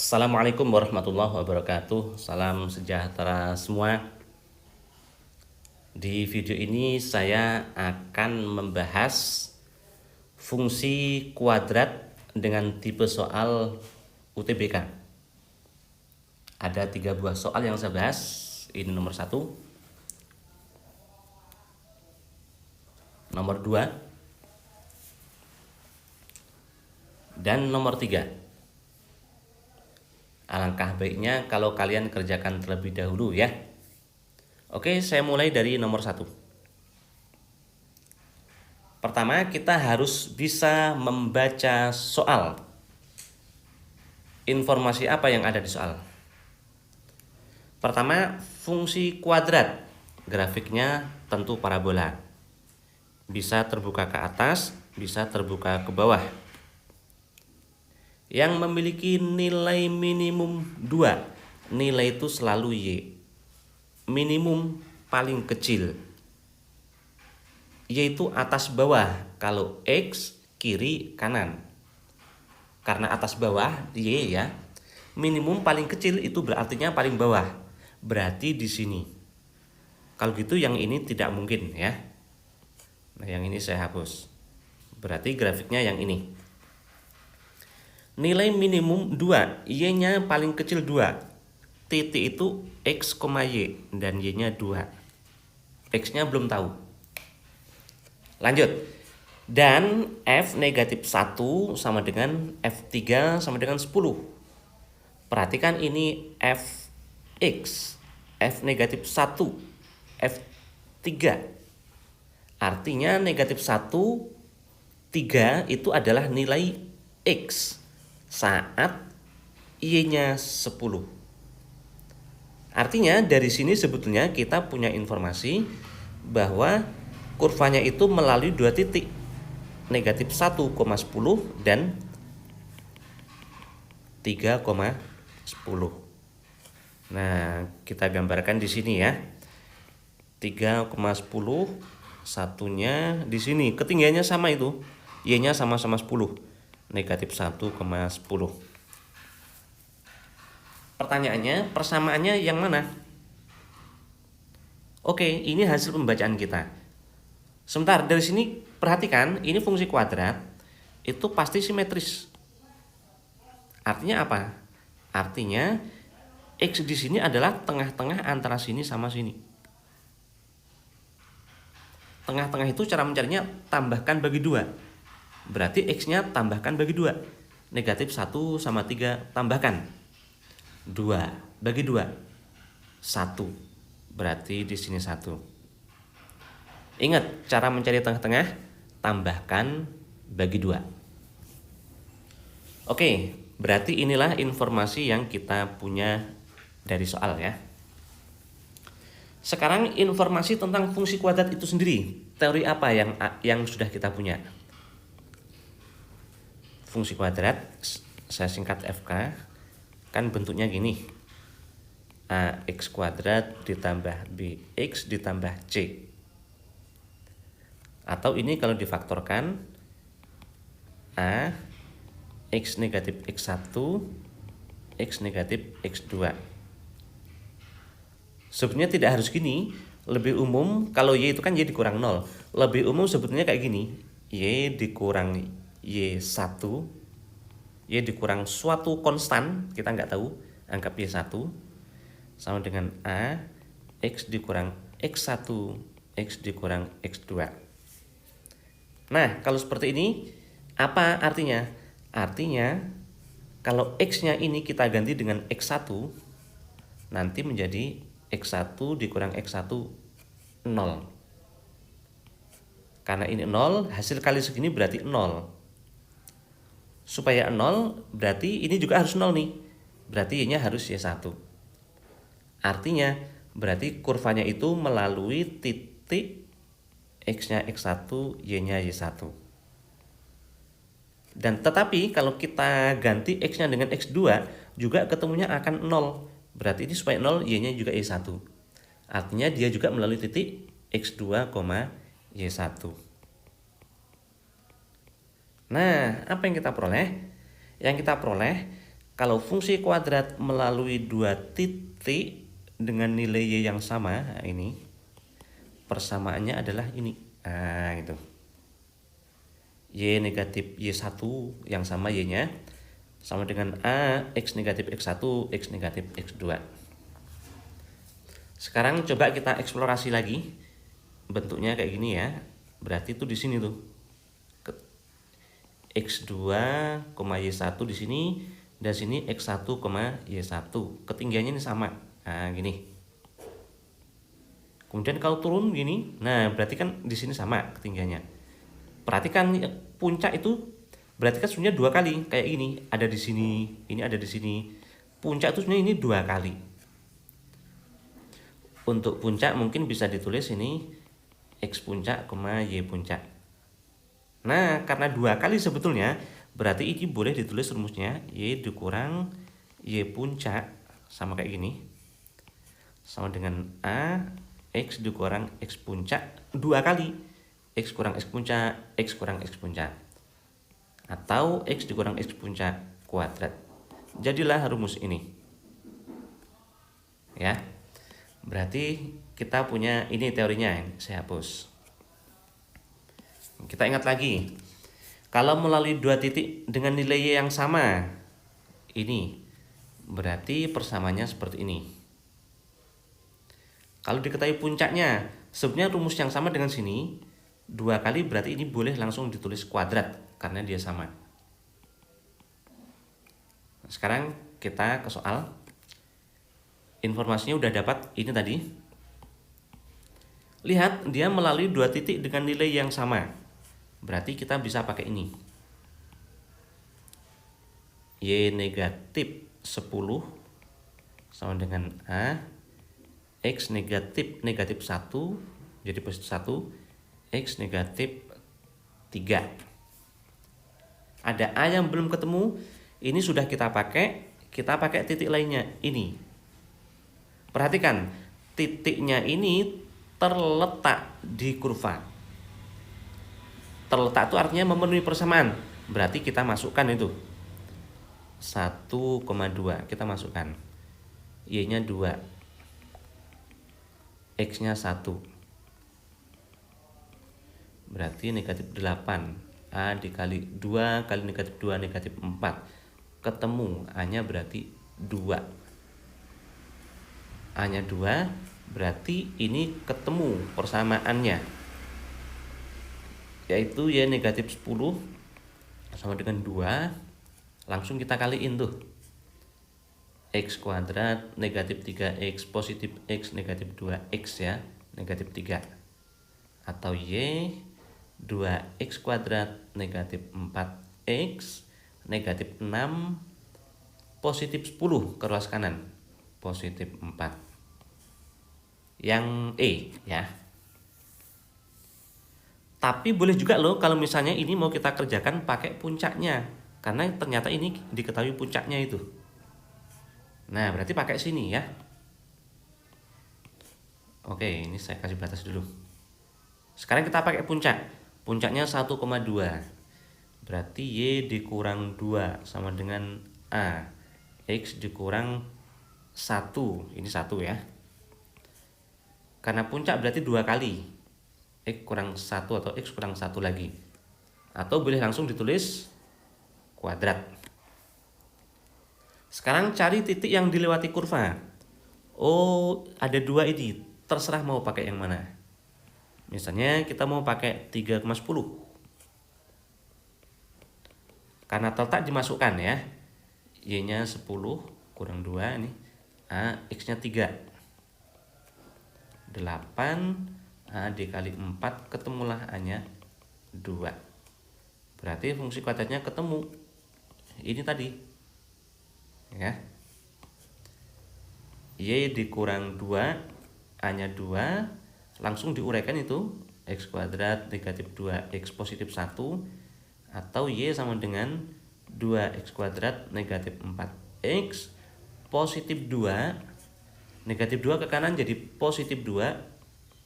Assalamualaikum warahmatullahi wabarakatuh. Salam sejahtera semua. Di video ini saya akan membahas fungsi kuadrat dengan tipe soal UTBK. Ada 3 buah soal yang saya bahas. Ini nomor 1, nomor 2, dan nomor 3. Alangkah baiknya kalau kalian kerjakan terlebih dahulu ya. Oke, saya mulai dari nomor 1. Pertama, kita harus bisa membaca soal. Informasi apa yang ada di soal? Pertama, fungsi kuadrat. Grafiknya tentu parabola. Bisa terbuka ke atas, bisa terbuka ke bawah. Yang memiliki nilai minimum 2. Nilai itu selalu Y. Minimum paling kecil. Yaitu atas bawah. Kalau X, kiri, kanan. Karena atas bawah, Y ya. Minimum paling kecil itu berartinya paling bawah. Berarti di sini. Kalau gitu yang ini tidak mungkin ya. Nah, yang ini saya hapus. Berarti grafiknya yang ini. Nilai minimum 2, Y-nya paling kecil 2. Titik itu X, Y, dan Y-nya 2. X-nya belum tahu. Lanjut. Dan F negatif 1 sama dengan F3 sama dengan 10. Perhatikan ini Fx. F negatif 1, F3. Artinya negatif 1, 3 itu adalah nilai X saat Y-nya 10. Artinya dari sini sebetulnya kita punya informasi bahwa kurvanya itu melalui 2 titik. Negatif 1,10 dan 3,10. Nah, kita gambarkan di sini ya. 3,10, satunya di sini. Ketinggiannya sama itu. Y-nya sama-sama 10. Negatif 1,10. Pertanyaannya, persamaannya yang mana? Oke, ini hasil pembacaan kita. Sebentar, dari sini perhatikan, ini fungsi kuadrat itu pasti simetris. Artinya apa? Artinya X di sini adalah tengah-tengah antara sini sama sini. Tengah-tengah itu cara mencarinya tambahkan bagi 2. Berarti X-nya tambahkan bagi 2. Negatif 1 sama 3 tambahkan 2 bagi 2 1. Berarti di sini 1. Ingat cara mencari tengah-tengah, tambahkan bagi 2. Oke, berarti inilah informasi yang kita punya dari soal ya. Sekarang informasi tentang fungsi kuadrat itu sendiri. Teori apa yang sudah kita punya? Fungsi kuadrat, saya singkat FK, kan bentuknya gini. AX kuadrat ditambah BX ditambah C. Atau ini kalau difaktorkan, A X negatif X1 X negatif X2. Sebetulnya tidak harus gini. Lebih umum, kalau Y itu kan Y dikurang 0. Lebih umum sebetulnya kayak gini. Y dikurang Y1, Y dikurang suatu konstan, kita nggak tahu, anggap Y1, sama dengan A, X dikurang X1, X dikurang X2. Nah, kalau seperti ini, apa artinya? Artinya, kalau X-nya ini kita ganti dengan X1, nanti menjadi X1 dikurang X1, 0. Karena ini 0, hasil kali segini berarti 0. Supaya 0, berarti ini juga harus 0 nih. Berarti Y-nya harus Y1. Artinya, berarti kurvanya itu melalui titik X-nya X1, Y-nya Y1. Dan tetapi kalau kita ganti X-nya dengan X2, juga ketemunya akan 0. Berarti ini supaya 0, Y-nya juga Y1. Artinya dia juga melalui titik X2, Y1. Nah, apa yang kita peroleh? Yang kita peroleh Kalau fungsi kuadrat melalui dua titik dengan nilai y yang sama, nah ini persamaannya adalah ini. Nah, itu. Y negatif Y1 yang sama y-nya sama dengan A x negatif x1, x negatif x2. Sekarang coba kita eksplorasi lagi. Bentuknya kayak gini ya. Berarti itu di sini tuh. X2, Y1 di sini dan sini X1, Y1. Ketinggiannya ini sama. Nah, gini. Kemudian kalau turun gini, nah berarti kan di sini sama ketinggiannya. Perhatikan puncak itu berarti kan sebenarnya dua kali kayak ini, ada di sini, ini ada di sini. Puncak itu sebenarnya ini dua kali. Untuk puncak mungkin bisa ditulis ini X puncak, Y puncak. Nah, karena dua kali sebetulnya, berarti ini boleh ditulis rumusnya Y dikurang Y puncak sama kayak gini. Sama dengan A X dikurang X puncak dua kali. X kurang X puncak, X kurang X puncak. Atau X dikurang X puncak kuadrat. Jadilah rumus ini. Ya. Berarti kita punya ini teorinya, saya hapus. Kita ingat lagi, kalau melalui dua titik dengan nilai y yang sama, ini berarti persamaannya seperti ini. Kalau diketahui puncaknya, sebenarnya rumus yang sama dengan sini, dua kali berarti ini boleh langsung ditulis kuadrat, karena dia sama. Sekarang kita ke soal. Informasinya udah dapat ini tadi. Lihat, dia melalui dua titik dengan nilai yang sama. Berarti kita bisa pakai ini. Y negatif 10 sama dengan A. X negatif 1, jadi positif 1. X negatif 3. Ada A yang belum ketemu. Ini sudah kita pakai titik lainnya. Ini. Perhatikan, titiknya ini terletak di kurva. Terletak itu artinya memenuhi persamaan. Berarti kita masukkan itu 1,2. Kita masukkan Y-nya 2, X-nya 1. Berarti negatif 8. A dikali 2 kali negatif 2 negatif 4. Ketemu A-nya berarti 2. A-nya 2, berarti ini ketemu persamaannya, yaitu Y negatif 10 sama dengan 2. Langsung kita kaliin tuh. X kuadrat negatif 3X positif X negatif 2X ya, negatif 3. Atau Y 2X kuadrat negatif 4X negatif 6 positif 10 ke ruas kanan, positif 4. Yang E ya. Tapi boleh juga loh kalau misalnya ini mau kita kerjakan pakai puncaknya, karena ternyata ini diketahui puncaknya itu. Nah, berarti pakai sini ya. Oke, ini saya kasih batas dulu. Sekarang kita pakai puncak. Puncaknya 1,2. Berarti Y dikurang 2 sama dengan A. X dikurang 1. Ini 1 ya. Karena puncak berarti 2 kali. X kurang 1 atau X kurang 1 lagi. Atau boleh langsung ditulis kuadrat. Sekarang cari titik yang dilewati kurva. Oh, ada 2 ini. Terserah mau pakai yang mana. Misalnya kita mau pakai 3,10. Karena terletak dimasukkan ya. Y-nya 10 kurang 2 ini. A, X-nya 3. 8 A dikali 4, ketemulah A-nya 2. Berarti fungsi kuadratnya ketemu. Ini tadi. Ya. Y dikurang 2, A-nya 2, langsung diuraikan itu X kuadrat negatif 2X positif 1, atau Y sama dengan 2X kuadrat negatif 4X positif 2. Negatif 2 ke kanan jadi positif 2,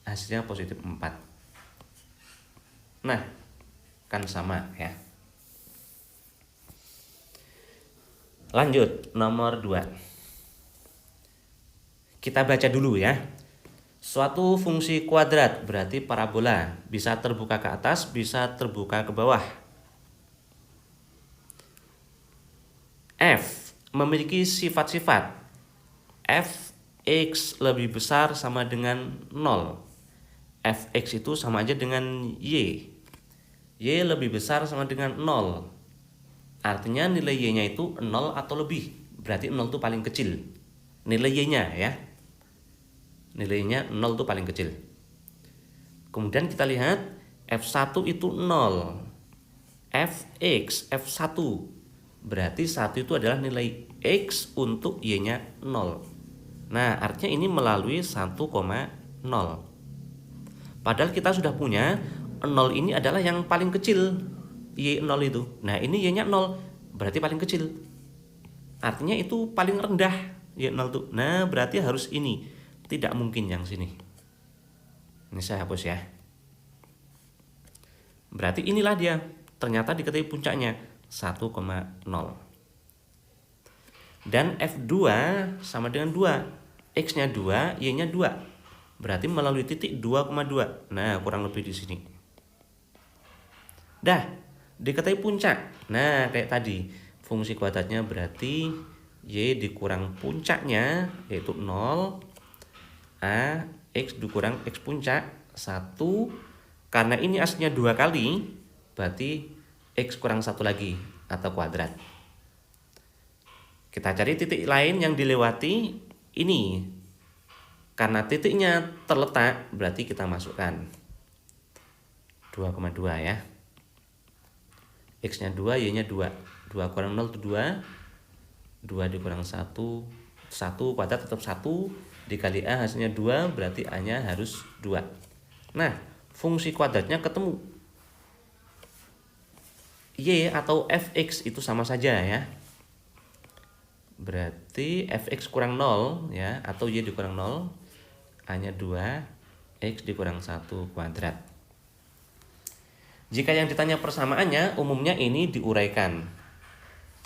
hasilnya positif 4. Nah, kan sama ya. Lanjut, nomor 2. Kita baca dulu ya. Suatu fungsi kuadrat berarti parabola, bisa terbuka ke atas, bisa terbuka ke bawah. F memiliki sifat-sifat. Fx lebih besar sama dengan 0. Fx itu sama aja dengan Y. Y lebih besar sama dengan 0. Artinya nilai Y-nya itu 0 atau lebih. Berarti 0 itu paling kecil. Nilai Y-nya ya. Nilainya 0 itu paling kecil. Kemudian kita lihat F1 itu 0. Fx, F1. Berarti 1 itu adalah nilai X untuk Y-nya 0. Nah, artinya ini melalui 1,0. Padahal kita sudah punya 0 ini adalah yang paling kecil. Y0 itu. Nah, ini Y-nya 0. Berarti paling kecil. Artinya itu paling rendah Y0 itu. Nah, berarti harus ini. Tidak mungkin yang sini. Ini saya hapus ya. Berarti inilah dia. Ternyata diketahui puncaknya 1,0. Dan F2 sama dengan 2. X-nya 2, Y-nya 2. Berarti melalui titik 2,2. Nah, kurang lebih di sini. Dah, diketahui puncak. Nah, kayak tadi. Fungsi kuadratnya berarti Y dikurang puncaknya, yaitu 0. A, X dikurang X puncak 1. Karena ini aslinya 2 kali, berarti X kurang 1 lagi, atau kuadrat. Kita cari titik lain yang dilewati ini. Karena titiknya terletak, berarti kita masukkan 2,2 ya. X-nya 2, Y-nya 2. 2 kurang 0 itu 2. 2 dikurang 1. 1 kuadrat tetap 1. Dikali A hasilnya 2, berarti A-nya harus 2. Nah, fungsi kuadratnya ketemu. Y atau Fx itu sama saja ya. Berarti Fx kurang 0 ya, atau Y dikurang 0. A-nya 2, X dikurang 1 kuadrat. Jika yang ditanya persamaannya, umumnya ini diuraikan.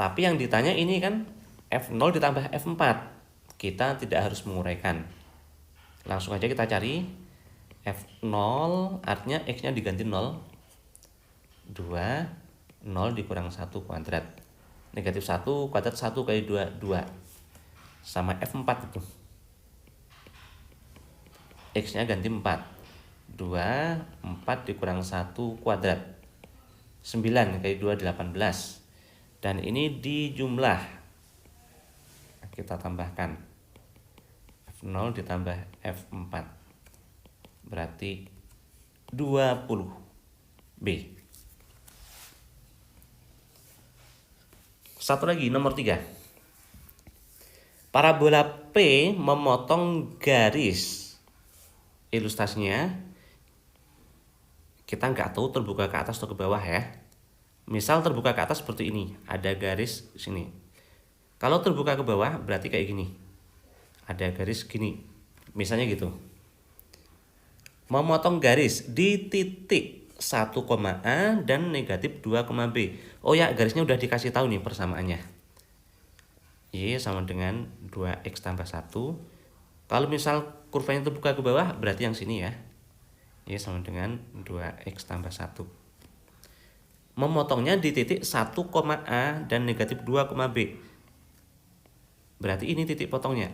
Tapi yang ditanya ini kan F0 ditambah F4. Kita tidak harus menguraikan. Langsung aja kita cari F0, artinya X-nya diganti 0. 2, 0 dikurang 1 kuadrat. Negatif 1 kuadrat 1 kali 2, 2. Sama F4 itu. X-nya ganti 4. 2, 4 dikurang 1 kuadrat. 9 kali 2, 18. Dan ini dijumlah. Kita tambahkan F0 ditambah F4. Berarti 20B. Satu lagi, nomor 3. Parabola P memotong garis. Ilustrasinya kita nggak tahu terbuka ke atas atau ke bawah ya. Misal terbuka ke atas seperti ini, ada garis sini. Kalau terbuka ke bawah berarti kayak gini. Ada garis gini. Misalnya gitu. Memotong garis di titik 1, A dan negatif 2, B. Oh ya, garisnya udah dikasih tahu nih persamaannya. Y sama dengan 2X tambah 1. Kalau misal kurvanya terbuka ke bawah berarti yang sini ya. Y sama dengan 2X tambah 1. Memotongnya di titik 1, A dan negatif 2, B. Berarti ini titik potongnya.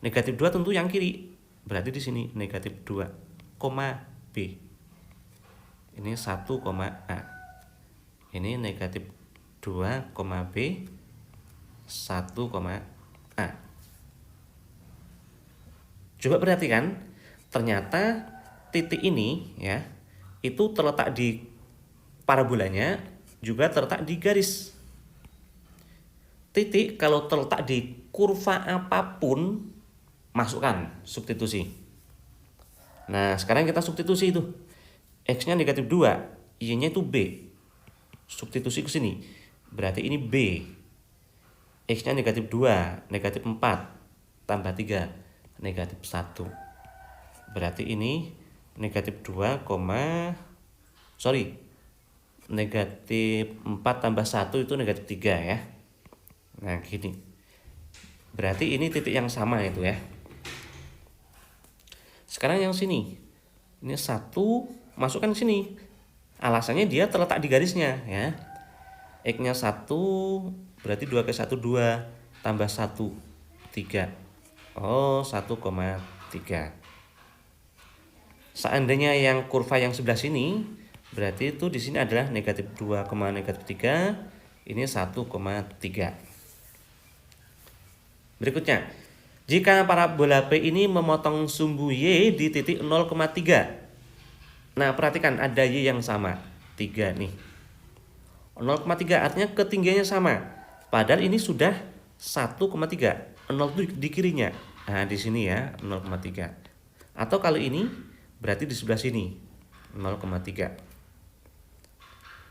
Negatif 2 tentu yang kiri. Berarti di sini negatif 2, B. Ini 1, A. Ini negatif 2, B. 1, A. Coba perhatikan. Ternyata titik ini ya, itu terletak di parabolanya, juga terletak di garis. Titik kalau terletak di kurva apapun, masukkan substitusi. Nah, sekarang kita substitusi itu. X-nya negatif 2, Y-nya itu B. Substitusi ke sini. Berarti ini B. X-nya negatif 2, negatif 4, tambah 3, negatif 1. Berarti ini negatif 2, negatif 4 tambah 1 itu negatif 3 ya. Nah gini, berarti ini titik yang sama itu ya. Sekarang yang sini, ini 1, masukkan sini. Alasannya dia terletak di garisnya ya. X-nya 1, berarti 2 ke 1 2, tambah 1 3. Oh, 1,3. Seandainya yang kurva yang sebelah sini, berarti itu di sini adalah negatif 2, negatif 3, ini 1,3. Berikutnya, jika parabola P ini memotong sumbu Y di titik 0,3. Nah, perhatikan ada Y yang sama, 3 nih. 0,3 artinya ketinggiannya sama. Padahal ini sudah 1,3. 0 itu di kirinya. Nah, di sini ya, 0,3. Atau kalau ini berarti di sebelah sini, 0,3.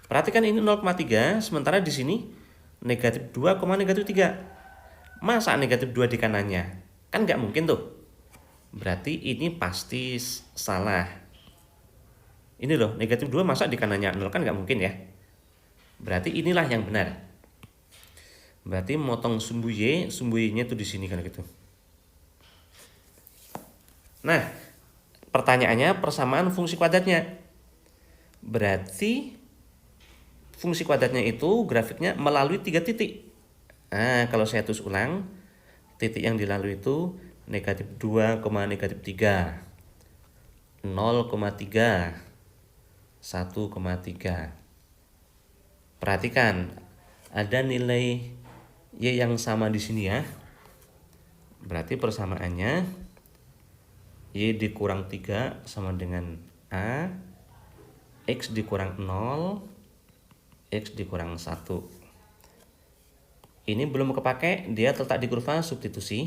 Perhatikan ini 0,3, sementara di sini negatif 2, negatif 3. Masa negatif 2 di kanannya? Kan nggak mungkin tuh. Berarti ini pasti salah. Ini loh, negatif 2 masa di kanannya 0, kan nggak mungkin ya. Berarti inilah yang benar. Berarti motong sumbu Y-nya itu di sini kan gitu. Nah, pertanyaannya persamaan fungsi kuadratnya. Berarti fungsi kuadratnya itu grafiknya melalui 3 titik. Nah, kalau saya tulis ulang, titik yang dilalui itu negatif 2, negatif 3, 0,3, 1,3. Perhatikan, ada nilai Y yang sama di sini ya. Berarti persamaannya Y dikurang 3 sama dengan A, X dikurang 0, X dikurang 1. Ini belum kepake, dia terletak di kurva substitusi.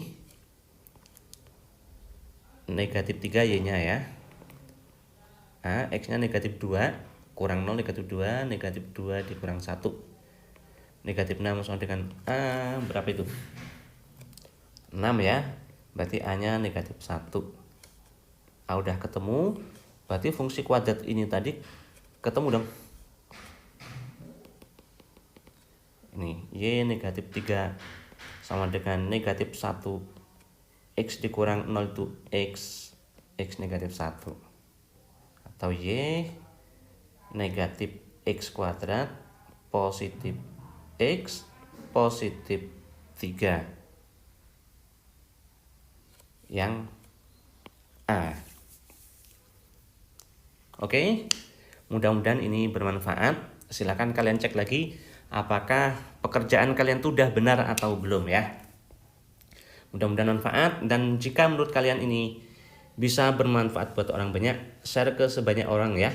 Negatif 3 Y-nya ya. A, X-nya negatif 2, kurang 0, negatif 2, negatif 2 dikurang 1. Negatif 6 sama dengan A, berapa itu? 6 ya, berarti A-nya negatif 1. A udah ketemu, berarti fungsi kuadrat ini tadi ketemu dong. Ini Y negatif 3 sama dengan negatif 1. X dikurang 0 itu X negatif 1. Atau Y negatif X kuadrat positif X positif 3. Yang A. Oke, mudah-mudahan ini bermanfaat. Silakan kalian cek lagi apakah pekerjaan kalian tuh udah benar atau belum ya. Mudah-mudahan manfaat, dan jika menurut kalian ini bisa bermanfaat buat orang banyak, share ke sebanyak orang ya.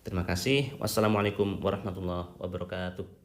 Terima kasih. Wassalamualaikum warahmatullahi wabarakatuh.